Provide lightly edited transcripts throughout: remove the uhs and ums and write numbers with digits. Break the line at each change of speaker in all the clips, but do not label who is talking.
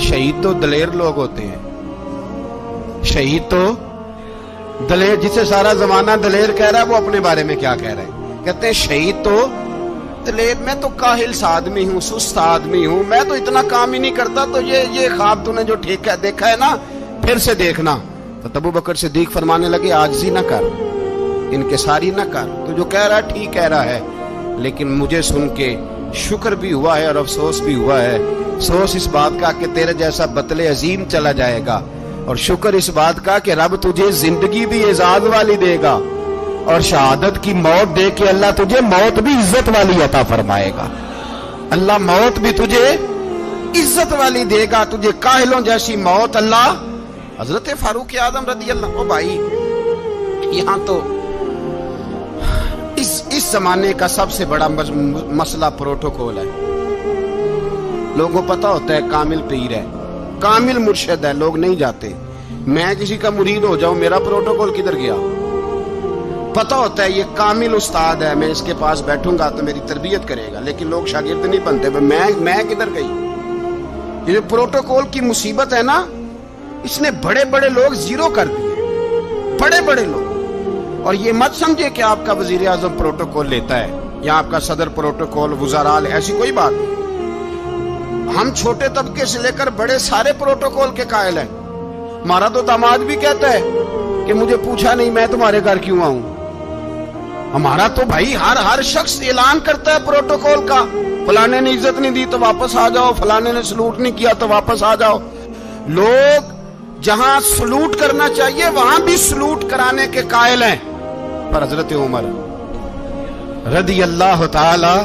شہید تو دلیر لوگ ہوتے ہیں, شہید تو دلیر, جسے سارا زمانہ دلیر کہہ رہا ہے وہ اپنے بارے میں کیا کہہ رہے ہیں؟ کہتے ہیں شہید تو دلیر, میں تو کاہل سا آدمی ہوں, سست آدمی ہوں, میں تو اتنا کام ہی نہیں کرتا. تو یہ خواب تو نے جو ٹھیک ہے دیکھا ہے نا, پھر سے دیکھنا. تو ابو بکر صدیق فرمانے لگے عاجزی نہ کر, انکساری نہ کر, تو جو کہہ رہا ہے ٹھیک کہہ رہا ہے, لیکن مجھے سن کے شکر بھی ہوا ہے اور افسوس بھی ہوا ہے. افسوس اس بات کا کہ تیرے جیسا بطل عظیم چلا جائے گا, اور شکر اس بات کا کہ رب تجھے زندگی بھی اعزاز والی دے گا, اور شہادت کی موت دے کے اللہ تجھے موت بھی عزت والی عطا فرمائے گا. اللہ موت بھی تجھے عزت والی دے گا, تجھے کاہلوں جیسی موت اللہ. حضرت فاروق اعظم رضی اللہ. بھائی یہاں تو اس زمانے کا سب سے بڑا مسئلہ پروٹوکول ہے. لوگوں کو پتا ہوتا ہے کامل پیر ہے, کامل مرشد ہے, لوگ نہیں جاتے. میں کسی کا مرید ہو جاؤں, میرا پروٹوکول کدھر گیا؟ پتا ہوتا ہے یہ کامل استاد ہے, میں اس کے پاس بیٹھوں گا تو میری تربیت کرے گا, لیکن لوگ شاگرد نہیں بنتے. میں کدھر گئی؟ یہ جو پروٹوکول کی مصیبت ہے نا, اس نے بڑے بڑے لوگ زیرو کر دیے, بڑے بڑے لوگ. اور یہ مت سمجھے کہ آپ کا وزیر اعظم پروٹوکول لیتا ہے یا آپ کا صدر پروٹوکول, وزراء, ایسی کوئی بات نہیں. ہم چھوٹے طبقے سے لے کر بڑے سارے پروٹوکول کے قائل ہیں. ہمارا تو داماد بھی کہتا ہے کہ مجھے پوچھا نہیں میں تمہارے گھر کیوں آؤں. ہمارا تو بھائی ہر شخص اعلان کرتا ہے پروٹوکول کا, فلانے نے عزت نہیں دی تو واپس آ جاؤ, فلانے نے سلوٹ نہیں کیا تو واپس آ جاؤ. لوگ جہاں سلوٹ کرنا چاہیے وہاں بھی سلوٹ کرانے کے قائل ہیں. پر حضرت عمر رضی اللہ تعالی,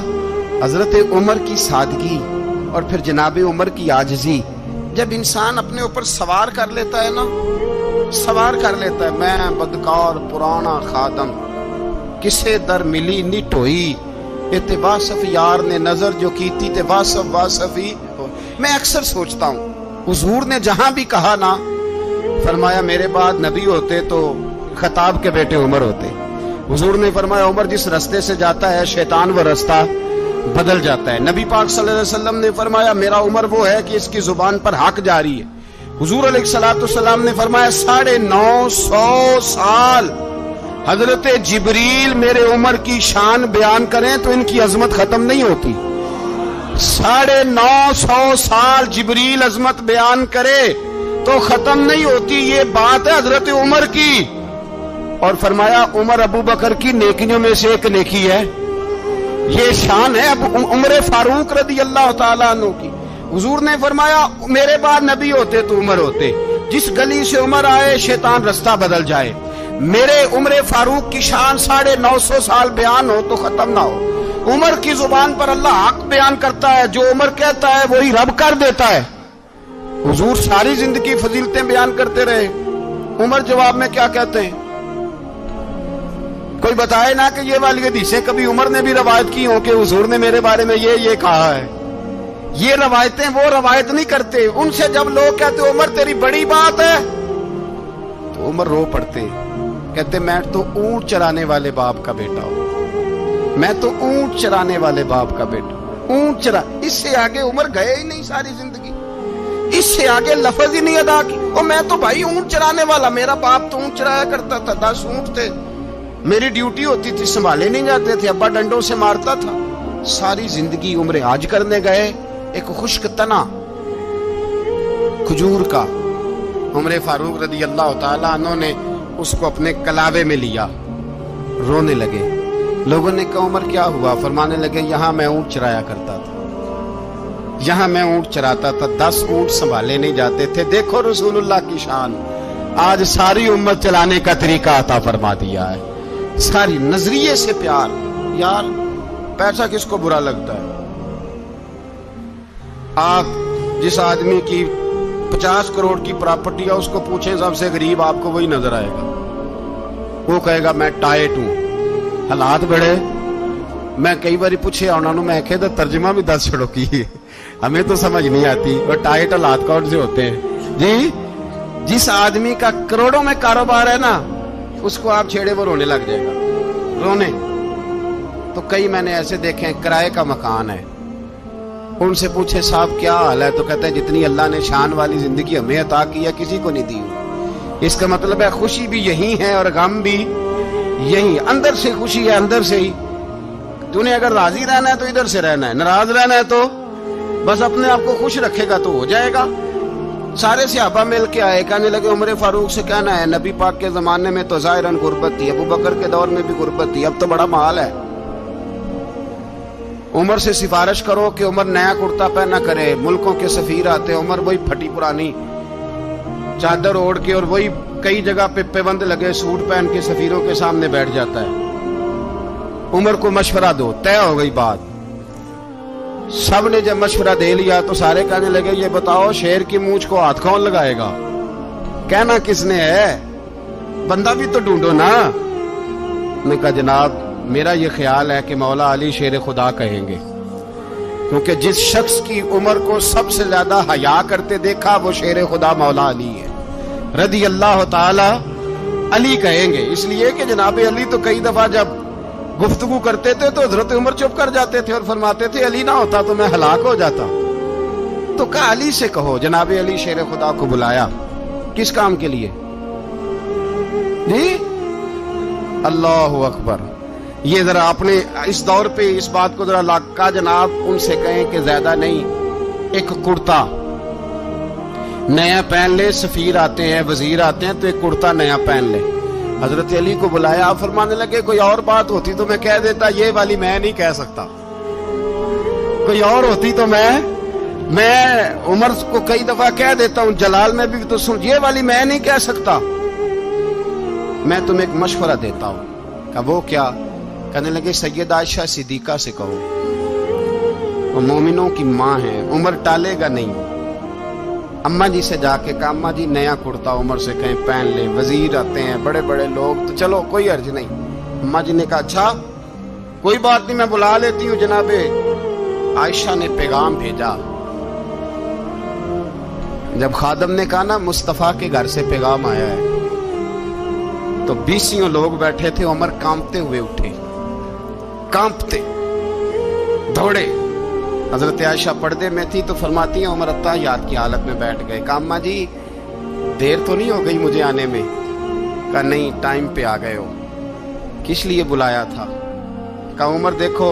حضرت عمر کی سادگی اور پھر جناب عمر کی عاجزی, جب انسان اپنے اوپر سوار کر لیتا ہے نا, سوار کر لیتا ہے, میں بدکار پرانا خادم, کسے در ملی نٹ ہوئی, اتباسف یار نے نظر جو کی تھی تے واسفی. میں اکثر سوچتا ہوں حضور نے جہاں بھی کہا نا, فرمایا میرے بعد نبی ہوتے تو خطاب کے بیٹے عمر ہوتے. حضور نے فرمایا عمر جس رستے سے جاتا ہے شیطان وہ رستہ بدل جاتا ہے. نبی پاک صلی اللہ علیہ وسلم نے فرمایا میرا عمر وہ ہے کہ اس کی زبان پر حق جاری ہے. حضور علیہ السلام نے فرمایا 950 سال حضرت جبریل میرے عمر کی شان بیان کریں تو ان کی عظمت ختم نہیں ہوتی. 950 سال جبریل عظمت بیان کرے تو ختم نہیں ہوتی. یہ بات ہے حضرت عمر کی. اور فرمایا عمر ابو بکر کی نیکیوں میں سے ایک نیکی ہے, یہ شان ہے عمر فاروق رضی اللہ تعالیٰ عنہ کی. حضور نے فرمایا میرے بعد نبی ہوتے تو عمر ہوتے, جس گلی سے عمر آئے شیطان رستہ بدل جائے. میرے عمر فاروق کی شان 950 سال بیان ہو تو ختم نہ ہو. عمر کی زبان پر اللہ حق بیان کرتا ہے, جو عمر کہتا ہے وہی رب کر دیتا ہے. حضور ساری زندگی فضیلتیں بیان کرتے رہے, عمر جواب میں کیا کہتے ہیں؟ کوئی بتائے نا کہ یہ والی حدیثیں کبھی عمر نے بھی روایت کی ہوں کہ حضور نے میرے بارے میں یہ کہا ہے. یہ روایتیں وہ روایت نہیں کرتے. ان سے جب لوگ کہتے عمر تیری بڑی بات ہے تو عمر رو پڑتے, کہتے میں تو اونٹ چرانے والے باپ کا بیٹا ہوں, میں تو اونٹ چرانے والے باپ کا بیٹا, اونٹ چرا. اس سے آگے عمر گئے ہی نہیں ساری زندگی, اس سے آگے لفظ ہی نہیں ادا کی. اور میں تو بھائی اونٹ چرانے والا, میرا باپ تو اونٹ چرایا کرتا تھا, 10 اونٹ تھے, میری ڈیوٹی ہوتی تھی, سنبھالے نہیں جاتے تھے, ابا ڈنڈوں سے مارتا تھا. ساری زندگی عمر حج کرنے گئے, ایک خشک تنا کھجور کا عمر فاروق رضی اللہ تعالیٰ عنہ نے اس کو اپنے کلاوے میں لیا, رونے لگے. لوگوں نے کہا عمر کیا ہوا؟ فرمانے لگے یہاں میں اونٹ چرایا کرتا تھا, یہاں میں اونٹ چراتا تھا, 10 اونٹ سنبھالے نہیں جاتے تھے. دیکھو رسول اللہ کی شان, آج ساری امت چلانے کا طریقہ عطا فرما دیا ہے. ساری نظریے سے پیار. یار پیسہ کس کو برا لگتا ہے؟ آپ جس آدمی کی 50 کروڑ کی پراپرٹی ہے اس کو پوچھیں سب سے غریب, آپ کو وہی نظر آئے گا. وہ کہے گا میں ٹائٹ ہوں. حالات بڑے, میں کئی باری پوچھے انہوں نے, میں کہتا ترجمہ بھی 10 چھڑوں کی, ہمیں تو سمجھ نہیں آتی. اور ٹائٹ حالات کون سے ہوتے ہیں جی؟ جس آدمی کا کروڑوں میں کاروبار ہے نا, اس کو آپ چھیڑے وہ رونے لگ جائے گا, رونے. تو کئی میں نے ایسے دیکھے ہیں کرائے کا مکان ہے, ان سے پوچھے صاحب کیا حال ہے تو کہتے ہیں جتنی اللہ نے شان والی زندگی ہمیں عطا کی ہے کسی کو نہیں دی ہوئی۔ اس کا مطلب ہے خوشی بھی یہی ہے اور غم بھی یہی، اندر سے خوشی ہے، اندر سے ہی۔ تو نے اگر راضی رہنا ہے تو ادھر سے رہنا ہے، ناراض رہنا ہے تو بس اپنے آپ کو خوش رکھے گا تو ہو جائے گا۔ سارے صحابہ مل کے آئے، کہنے لگے عمر فاروق سے کہنا ہے نبی پاک کے زمانے میں تو ظاہراً غربت تھی، ابو بکر کے دور میں بھی غربت تھی، اب تو بڑا محال ہے، عمر سے سفارش کرو کہ عمر نیا کرتا پہنا کرے۔ ملکوں کے سفیر آتے، عمر وہی پھٹی پرانی چادر اوڑھ کے اور وہی کئی جگہ پہ پیبند لگے سوٹ پہن کے سفیروں کے سامنے بیٹھ جاتا ہے۔ عمر کو مشورہ دو، طے ہو گئی بات۔ سب نے جب مشورہ دے لیا تو سارے کہنے لگے یہ بتاؤ شیر کی مونچھ کو ہاتھ کون لگائے گا؟ کہنا کس نے ہے؟ بندہ بھی تو ڈھونڈو نا۔ نے کہا جناب میرا یہ خیال ہے کہ مولا علی شیر خدا کہیں گے، کیونکہ جس شخص کی عمر کو سب سے زیادہ حیا کرتے دیکھا وہ شیر خدا مولا علی ہے رضی اللہ تعالی علی کہیں گے، اس لیے کہ جناب علی تو کئی دفعہ جب گفتگو کرتے تھے تو حضرت عمر چپ کر جاتے تھے اور فرماتے تھے علی نہ ہوتا تو میں ہلاک ہو جاتا۔ تو کہا علی سے کہو۔ جناب علی شیر خدا کو بلایا، کس کام کے لیے؟ جی اللہ اکبر۔ یہ ذرا اپنے اس دور پہ اس بات کو ذرا لاکا جناب ان سے کہیں کہ زیادہ نہیں، ایک کرتا نیا پہن لے، سفیر آتے ہیں وزیر آتے ہیں تو ایک کرتا نیا پہن لے۔ حضرت علی کو بلایا، آپ فرمانے لگے کوئی اور بات ہوتی تو میں کہہ دیتا، یہ والی میں نہیں کہہ سکتا، کوئی اور ہوتی تو میں عمر کو کئی دفعہ کہہ دیتا ہوں، جلال میں بھی تو سن، یہ والی میں نہیں کہہ سکتا، میں تمہیں ایک مشورہ دیتا ہوں۔ کہا وہ کیا؟ کہنے لگے سیدہ عائشہ صدیقہ سے کہو، وہ مومنوں کی ماں ہے، عمر ٹالے گا نہیں۔ اماں جی سے جا کے کہا اماں جی نیا کرتا عمر سے کہیں پہن لیں، وزیر آتے ہیں بڑے بڑے لوگ تو چلو کوئی حرج نہیں۔ اماں جی نے کہا اچھا کوئی بات نہیں میں بلا لیتی ہوں۔ جناب عائشہ نے پیغام بھیجا، جب خادم نے کہا نا مصطفیٰ کے گھر سے پیغام آیا ہے تو 20 لوگ بیٹھے تھے، عمر کانپتے ہوئے اٹھے، کانپتے دوڑے۔ حضرت عائشہ پردے میں تھی تو فرماتی ہیں عمر التحیات کی حالت میں بیٹھ گئے۔ کہا اماں جی دیر تو نہیں ہو گئی مجھے آنے میں؟ کہا نہیں ٹائم پہ آ گئے ہو۔ کس لیے بلایا تھا؟ کہا عمر دیکھو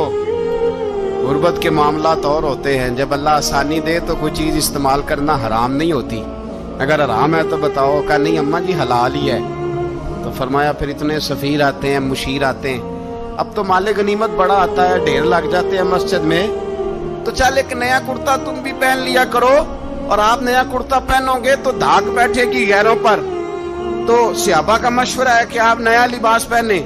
غربت کے معاملات اور ہوتے ہیں، جب اللہ آسانی دے تو کوئی چیز استعمال کرنا حرام نہیں ہوتی، اگر حرام ہے تو بتاؤ۔ کہا نہیں اماں جی حلال ہی ہے۔ تو فرمایا پھر اتنے سفیر آتے ہیں مشیر آتے ہیں، اب تو مال غنیمت بڑا آتا ہے، ڈھیر لگ جاتے ہیں مسجد میں، تو چل ایک نیا کرتا تم بھی پہن لیا کرو، اور آپ نیا کرتا پہنو گے تو دھاگ بیٹھے گی غیروں پر۔ تو صحابہ کا مشورہ ہے کہ آپ نیا لباس پہنے۔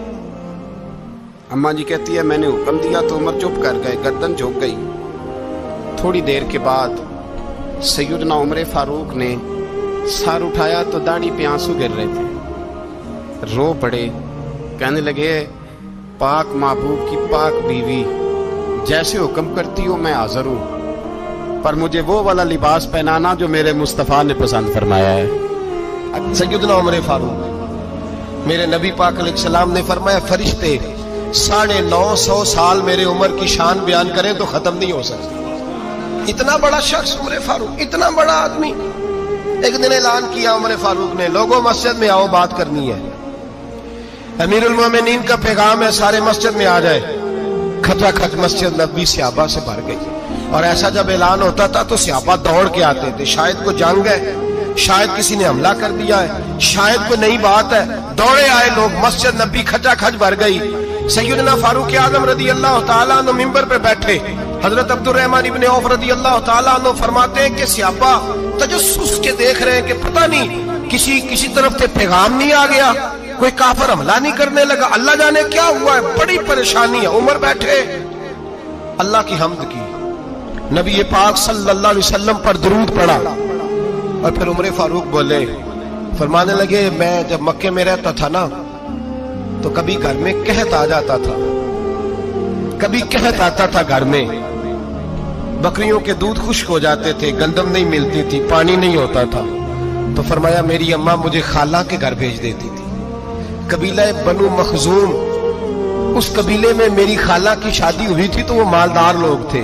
اماں جی کہتی ہے میں نے حکم دیا تو عمر چپ کر گئے، گردن جھک گئی۔ تھوڑی دیر کے بعد سیدنا عمر فاروق نے سر اٹھایا تو داڑھی پہ آنسو گر رہے تھے، رو پڑے، کہنے لگے پاک محبوب کی پاک بیوی جیسے حکم کرتی ہو میں حاضر ہوں، پر مجھے وہ والا لباس پہنانا جو میرے مصطفیٰ نے پسند فرمایا ہے۔
سیدنا عمر فاروق، میرے نبی پاک علیہ السلام نے فرمایا فرشتے 950 سال میرے عمر کی شان بیان کریں تو ختم نہیں ہو سکتی۔ اتنا بڑا شخص عمر فاروق، اتنا بڑا آدمی۔ ایک دن اعلان کیا عمر فاروق نے، لوگوں مسجد میں آؤ بات کرنی ہے، امیر المومنین کا پیغام ہے، سارے مسجد میں آ جائے۔ کھچا کھچ مسجد نبوی صحابہ سے بھر گئی، اور ایسا جب اعلان ہوتا تھا تو صحابہ دوڑ کے آتے تھے، شاید کوئی جنگ ہے، شاید کسی نے حملہ کر دیا ہے، شاید کوئی نئی بات ہے، دوڑے آئے لوگ، مسجد نبی کھچا کھچ بھر گئی۔ سیدنا فاروق اعظم رضی اللہ تعالیٰ عنہ منبر پہ بیٹھے، حضرت عبد الرحمن ابن عوف رضی اللہ تعالیٰ عنہ فرماتے ہیں کہ صحابہ تجسس کے دیکھ رہے ہیں کہ پتہ نہیں کسی طرف سے پیغام نہیں آ گیا، کوئی کافر حملہ نہیں کرنے لگا، اللہ جانے کیا ہوا ہے، بڑی پریشانی ہے۔ عمر بیٹھے اللہ کی حمد کی، نبی پاک صلی اللہ علیہ وسلم پر درود پڑھا، اور پھر عمر فاروق بولے، فرمانے لگے میں جب مکے میں رہتا تھا نا تو کبھی گھر میں قحط آ جاتا تھا، کبھی قحط آتا تھا گھر میں، بکریوں کے دودھ خشک ہو جاتے تھے، گندم نہیں ملتی تھی، پانی نہیں ہوتا تھا، تو فرمایا میری اماں مجھے خالہ کے گھر بھیج دیتی تھی۔ قبیلہ بنو مخزوم، اس قبیلے میں میری خالہ کی شادی ہوئی تھی تو وہ مالدار لوگ تھے،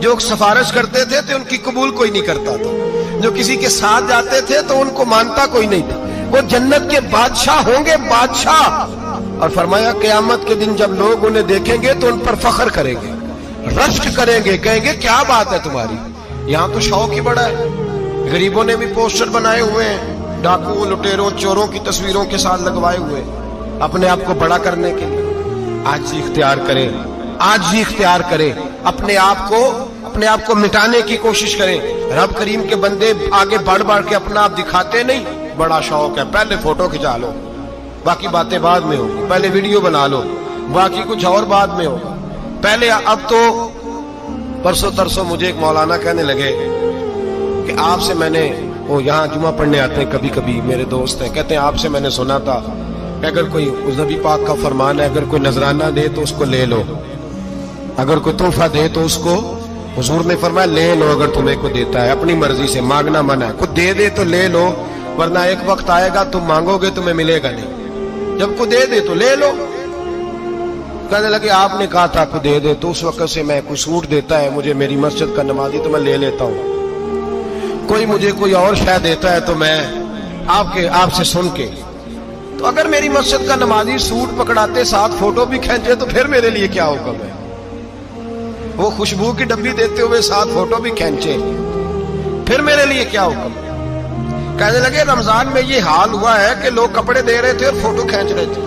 جو سفارش کرتے تھے تو ان کی قبول کوئی نہیں کرتا تھا، جو کسی کے ساتھ جاتے تھے تو ان کو مانتا کوئی نہیں تھا۔ وہ جنت کے بادشاہ ہوں گے، بادشاہ۔ اور فرمایا قیامت کے دن جب لوگ انہیں دیکھیں گے تو ان پر فخر کریں گے، رشک کریں گے، کہیں گے کیا بات ہے تمہاری، یہاں تو شوق ہی بڑا ہے۔ غریبوں نے بھی پوسٹر بنائے ہوئے ہیں، ڈاکوؤں، لٹیروں، چوروں کی تصویروں کے ساتھ لگوائے ہوئے، اپنے آپ کو بڑا کرنے کے لیے۔ آج ہی اختیار کریں، آج ہی اختیار کریں، اپنے آپ کو مٹانے کی کوشش کریں۔ رب کریم کے بندے آگے بڑھ کے اپنا آپ دکھاتے نہیں، بڑا شوق ہے، پہلے فوٹو کھچا لو، باقی باتیں بعد میں ہوگی، پہلے ویڈیو بنا لو، باقی کچھ اور بعد میں ہوگا پہلے۔ اب تو پرسوں ترسوں مجھے ایک مولانا کہنے لگے کہ آپ سے میں نے، وہ یہاں جمعہ پڑھنے آتے ہیں کبھی کبھی، میرے دوست ہیں، کہتے ہیں آپ سے میں نے سنا تھا کہ اگر کوئی نبی پاک کا فرمان ہے، اگر کوئی نذرانہ دے تو اس کو لے لو، اگر کوئی تحفہ دے تو اس کو، حضور نے فرمایا لے لو، اگر تمہیں کو دیتا ہے اپنی مرضی سے، مانگنا منع ہے، کوئی دے دے تو لے لو، ورنہ ایک وقت آئے گا تم مانگو گے تمہیں ملے گا نہیں، جب کوئی دے دے تو لے لو۔ کہنے لگے آپ نے کہا تھا کوئی دے دے، تو اس وقت سے میں، کوئی سوٹ دیتا ہے مجھے میری مسجد کا نمازی تو میں لے لیتا ہوں، کوئی مجھے کوئی اور شے دیتا ہے تو میں آپ سے سن کے، تو اگر میری مسجد کا نمازی سوٹ پکڑاتے ساتھ فوٹو بھی کھینچے تو پھر میرے لیے کیا حکم ہے، وہ خوشبو کی ڈبی دیتے ہوئے ساتھ فوٹو بھی کھینچے، پھر میرے لیے کیا حکم ہے۔ کہنے لگے رمضان میں یہ حال ہوا ہے کہ لوگ کپڑے دے رہے تھے اور فوٹو کھینچ رہے تھے،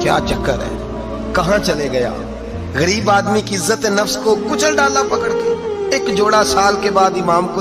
کیا چکر ہے، کہاں چلے گیا؟ غریب آدمی کی عزت نفس کو کچل ڈالا پکڑ کے۔ ایک جوڑا سال کے بعد امام کو